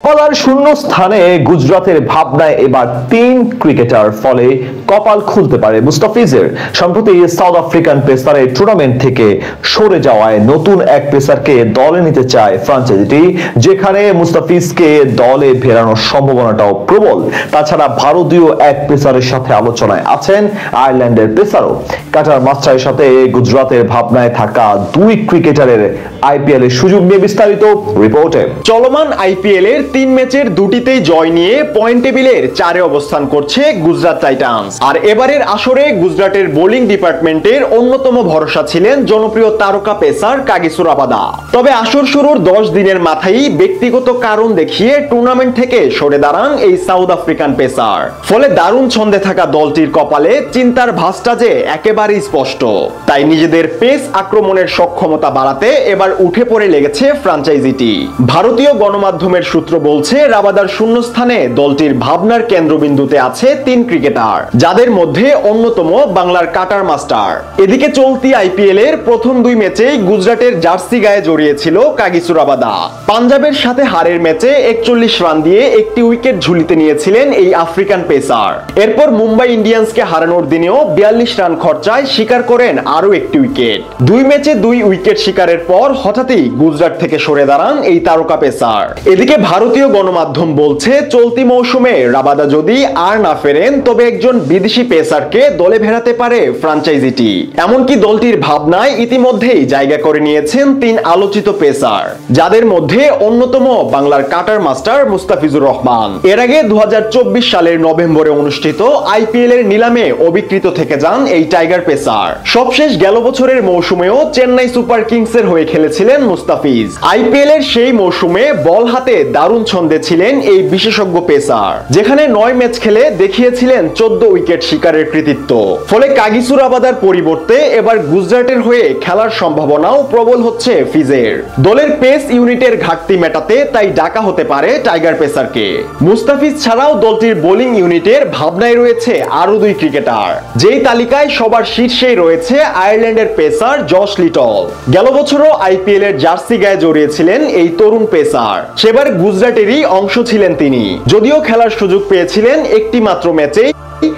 কপালার শূন্য স্থানে গুজরাতের ভাবনায় এবার তিন ক্রিকেটার, ফলে কপাল খুলতে পারে মুস্তাফিজের। সম্প্রতি সাউথ আফ্রিকান পেসারের টুর্নামেন্ট থেকে সরে যাওয়ায় নতুন এক পেসারকে দলে নিতে চায় ফ্র্যাঞ্চাইজিটি, যেখানে মুস্তাফিজকে দলে ফেরানোর সম্ভাবনাটাও প্রবল। তাছাড়া ভারতীয় এক পেসারের সাথে আলোচনায় আছেন আয়ারল্যান্ডের পেসারও। কাটার মাস্টারের সাথে গুজরাতের ভাবনায় থাকা দুই ক্রিকেটারের আইপিএল এর সুযোগ নিয়ে বিস্তারিত রিপোর্টে। চলমান আইপিএল এর 3 ম্যাচের দুটিতেই জয় নিয়ে পয়েন্ট টেবিলের 4-এ অবস্থান করছে গুজরাট টাইটান্স। আর এবারের আসরে গুজরাটের বোলিং ডিপার্টমেন্টের অন্যতম ভরসা ছিলেন জনপ্রিয় তারকা পেসার কাগিসো রাবাদা। তবে আসর শুরুর 10 দিনের মাথায় ব্যক্তিগত কারণ দেখিয়ে টুর্নামেন্ট থেকে সরে দাঁড়ান এই সাউথ আফ্রিকান পেসার। ফলে দারুণ ছন্দে থাকা দলটির কপালে চিন্তার ভাঁজটা যে একেবারেই স্পষ্ট। তাই নিজেদের পেস আক্রমণের সক্ষমতা বাড়াতে এবার উঠে পড়ে লেগেছে ফ্র্যাঞ্চাইজিটি। ভারতীয় গণমাধ্যমের সূত্র বলছে, রাবাদার শূন্যস্থানে দলটির ভাবনার কেন্দ্রবিন্দুতে আছে 3 ক্রিকেটার, যাদের মধ্যে অন্যতম বাংলার কাটার মাস্টার। এদিকে চলতি আইপিএল এর প্রথম 2 ম্যাচেই গুজরাটের জার্সি গায়ে জড়িয়েছিল কাগিসো রাবাদা। পাঞ্জাবের সাথে হারের ম্যাচে 41 রান দিয়ে একটি উইকেট ঝুলিতে নিয়েছিলেন এই আফ্রিকান পেসার। এরপর মুম্বাই ইন্ডিয়ান্সকে হারানোর দিনেও 42 রান খরচায় শিকার করেন আরো একটি উইকেট। 2 ম্যাচে 2 উইকেট শিকারের পর হঠাৎই গুজরাট থেকে সরে দাঁড়ান এই তারকা পেসার। এদিকে ভারতীয় গণমাধ্যম বলছে, চলতি মৌসুমে রাবাদা যদি আর না ফেরেন তবে একজন বিদেশি পেসারকে দলে ফেরাতে পারে ফ্র্যাঞ্চাইজিটি। এমনকি দলটির ভাবনায় ইতিমধ্যেই জায়গা করে নিয়েছেন 3 আলোচিত পেসার, যাদের মধ্যে অন্যতম বাংলার কাটার মাস্টার মুস্তাফিজুর রহমান। এর আগে 2024 সালের নভেম্বরে অনুষ্ঠিত আইপিএল এর নিলামে অবিকৃত থেকে যান এই টাইগার পেসার। সবশেষ গেল বছরের মৌসুমেও চেন্নাই সুপার কিংসের হয়ে খেলেছিলেন মুস্তাফিজ। আইপিএল এর সেই মৌসুমে বল হাতে দারুণ ছন্দে ছিলেন এই বিশেষজ্ঞ পেসার, যেখানে 9 ম্যাচ খেলে দেখিয়েছিলেন 14 উইকেট শিকারের কৃতিত্ব। ফলে কাগিসো রাবাদার পরিবর্তে এবার গুজরাটের হয়ে খেলার সম্ভাবনাও প্রবল হচ্ছে ফিজের। দলের পেস ইউনিটের ঘাটতি মেটাতে তাই ডাকা হতে পারে টাইগার পেসারকে। মুস্তাফিজ ছাড়াও দলটির বোলিং ইউনিটের ভাবনায় রয়েছে আরো 2 ক্রিকেটার, যেই তালিকায় সবার শীর্ষেই রয়েছে আয়ারল্যান্ডের পেসার জশ লিটল। গেল বছরও আইপিএল এর জার্সি গায়ে জড়িয়েছিলেন এই তরুণ পেসার। সেবার গুজরাটেরই অংশ ছিলেন তিনি, যদিও খেলার সুযোগ পেয়েছিলেন একটি মাত্র ম্যাচেই,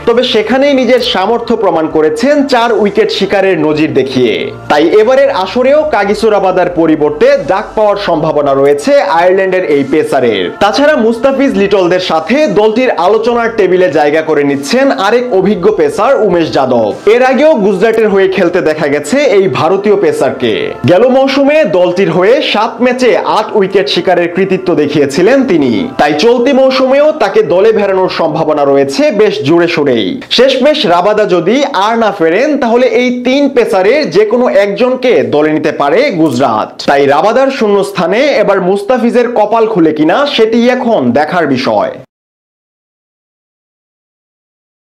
তবে সেখানেই নিজের সামর্থ্য প্রমাণ করেছেন 4 উইকেট শিকারের নজির দেখিয়ে। তাই এবারের আসরেও কাগিসো রাবাদার পরিবর্তে ডাক পাওয়ার সম্ভাবনা রয়েছে আয়ারল্যান্ডের এই পেসারের। তাছাড়া মুস্তাফিজ লিটলদের সাথে দলটির আলোচনার টেবিলে জায়গা করে নিচ্ছেন আরেক অভিজ্ঞ পেসার উমেশ যাদব। এর আগেও গুজরাটের হয়ে খেলতে দেখা গেছে এই ভারতীয় পেসারকে। গেল মৌসুমে দলটির হয়ে 7 ম্যাচে 8 উইকেট শিকারের কৃতিত্ব দেখিয়েছিলেন তিনি। তাই চলতি মৌসুমেও তাকে দলে ফেরানোর সম্ভাবনা রয়েছে বেশ জোরে সরেই। শেষমেশ রাবাদা যদি আর না ফেরেন তাহলে এই 3 পেসারের যে কোনো একজনকে দলে নিতে পারে গুজরাট। তাই রাবাদার শূন্যস্থানে এবার মুস্তাফিজের কপাল খুলে কিনা সেটি এখন দেখার বিষয়।